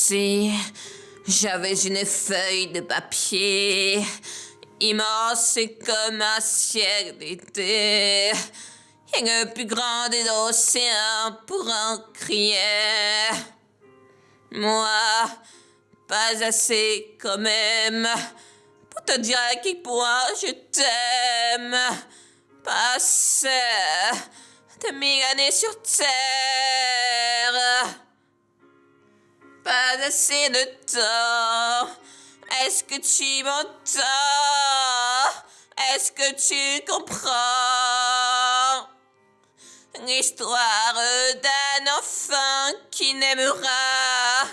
Si j'avais une feuille de papier immense comme un ciel d'été, et le plus grand des océans pour en crier, moi, pas assez quand même pour te dire à quel point je t'aime. Passer de 1000 années sur terre, pas assez de temps. Est-ce que tu m'entends? Est-ce que tu comprends l'histoire d'un enfant qui n'aimera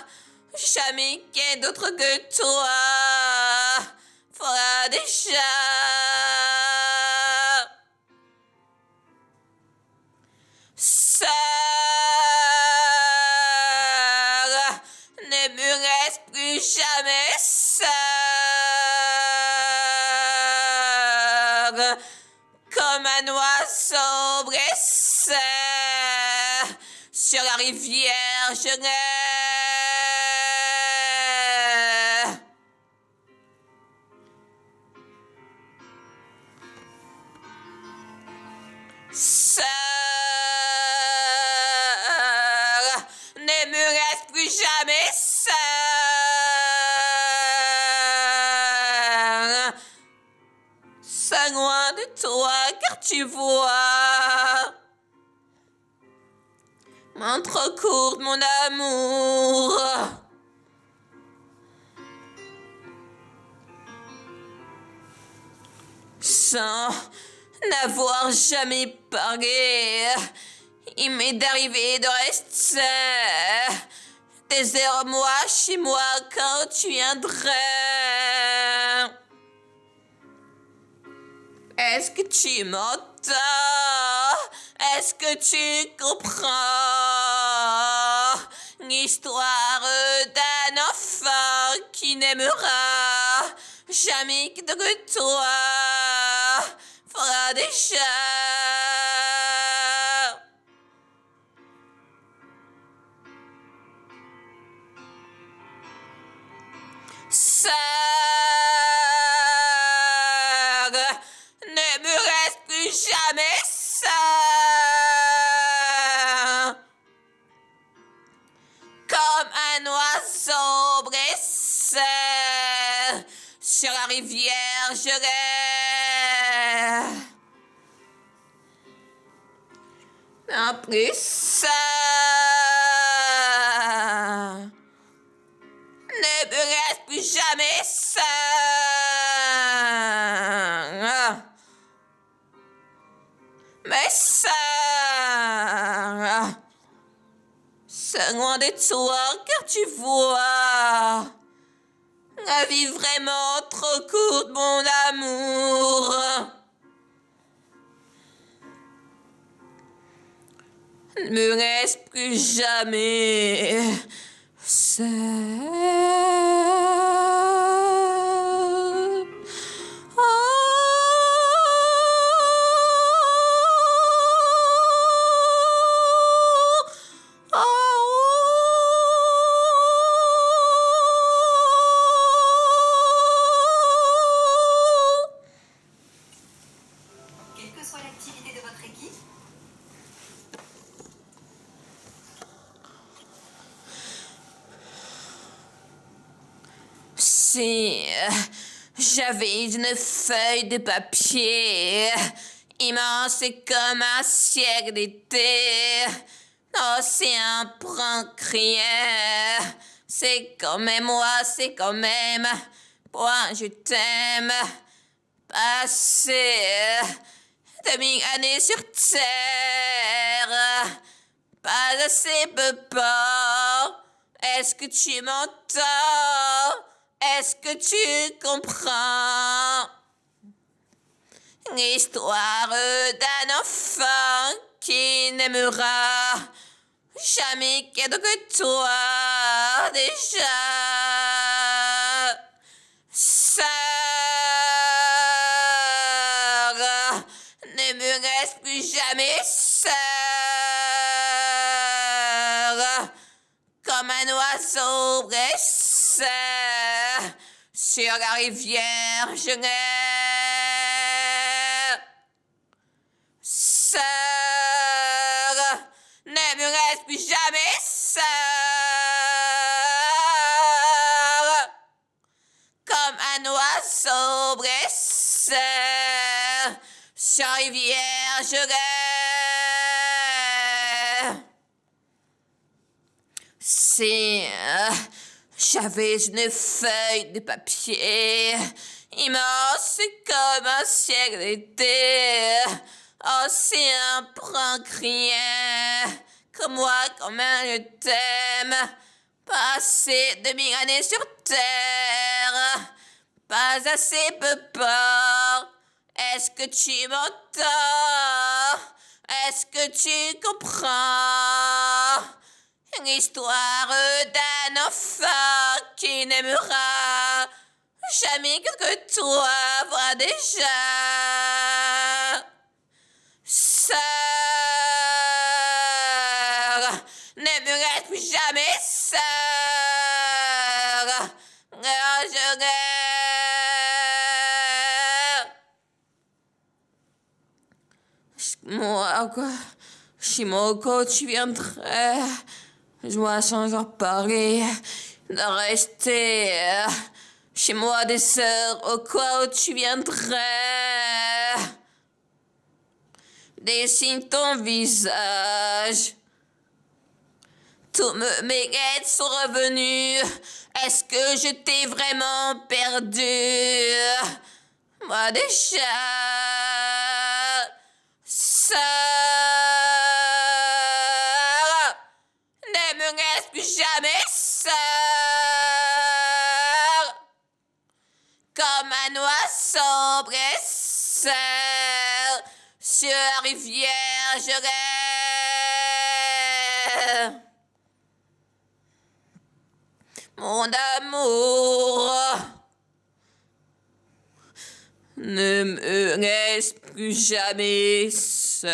jamais qu'un d'autre que toi fera déjà ça ne me reste plus jamais seul comme un oiseau blessé sur la rivière je l'ai seul ne me reste plus jamais seul loin de toi car tu vois mon trop court mon amour sans n'avoir jamais parlé. Il m'est arrivé de rester des heures mois chez moi quand tu viendrais. Est-ce que tu m'entends? Est-ce que tu comprends l'histoire d'un enfant qui n'aimera jamais que toi fera déjà seul ne me reste plus jamais seul comme un oiseau blessé sur la rivière je l'ai non plus seul ne me reste plus jamais seul mais seul loin de toi car tu vois la vie vraiment trop courte mon amour ne me laisse plus jamais seul. Quelle que soit l'activité de votre équipe, Si j'avais une feuille de papier immense comme un ciel d'été, l'océan prend crier, c'est quand même moi, c'est quand même moi je t'aime, passer de 1000 années sur terre, pas assez peu pas. Est-ce que tu m'entends? Est-ce que tu comprends l'histoire d'un enfant qui n'aimera jamais que toi déjà seul ne me reste plus jamais seul comme un oiseau blessé sur la rivière, je n'ai seul, ne me laisse plus jamais seul, comme un oiseau blessé sur la rivière, je l'ai. Si j'avais une feuille de papier immense comme un ciel d'été, océan prend rien, comme moi, comme un je t'aime, passé 2000 années sur terre, pas assez peu peur. Est-ce que tu m'entends? Est-ce que tu comprends? L'histoire d'un enfant qui n'aimera jamais que toi voit déjà. Sœur, ne me laisse plus jamais seule. Je l'ai. Moi, quoi? Shimoko, tu viendrais. Je vois sans en parler, de rester chez moi des heures au cas où tu viendrais. Dessine ton visage. Tous mes guides sont revenus. Est-ce que je t'ai vraiment perdu? Moi déjà, seul. Ne me laisse plus jamais seul, comme un oiseau blessé sur la rivière, je l'ai. Mon amour, ne me laisse plus jamais seul.